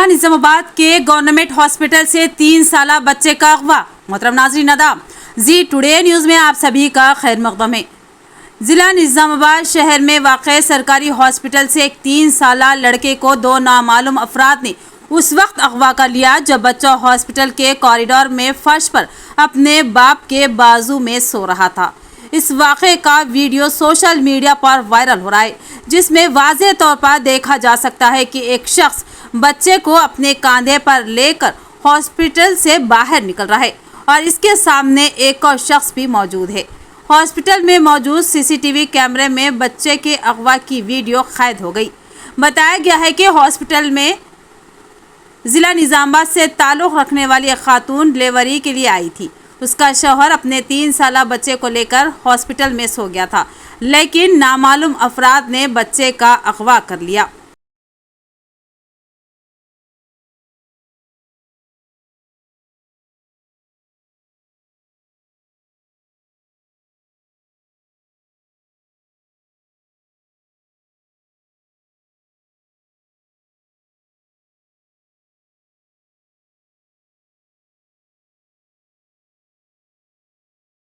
जिला निजामाबाद के government hospital से 3 साला बच्चे का अगवा। मोहतरम नाज़रीन आदाब, जी टुडे न्यूज़ में आप सभी का खैर मकदम है। जिला निजामाबाद शहर में वाक़ सरकारी हॉस्पिटल से एक 3 साला लड़के को 2 नामालूम अफराद ने उस वक्त अगवा कर लिया जब बच्चा हॉस्पिटल के कॉरिडोर में फर्श पर अपने बाप के बाजू में सो रहा था। इस वाक़े का वीडियो सोशल मीडिया पर वायरल हो रहा है, जिसमें वाज़ेह तौर पर देखा जा सकता है कि एक शख्स बच्चे को अपने कंधे पर लेकर हॉस्पिटल से बाहर निकल रहा है और इसके सामने एक और शख्स भी मौजूद है। हॉस्पिटल में मौजूद सीसीटीवी कैमरे में बच्चे के अगवा की वीडियो कैद हो गई। बताया गया है कि हॉस्पिटल में ज़िला निजामाबाद से ताल्लुक़ रखने वाली एक खातून डिलीवरी के लिए आई थी। उसका शौहर अपने 3 साला बच्चे को लेकर हॉस्पिटल में सो गया था, लेकिन नामालूम अफराद ने बच्चे का अगवा कर लिया।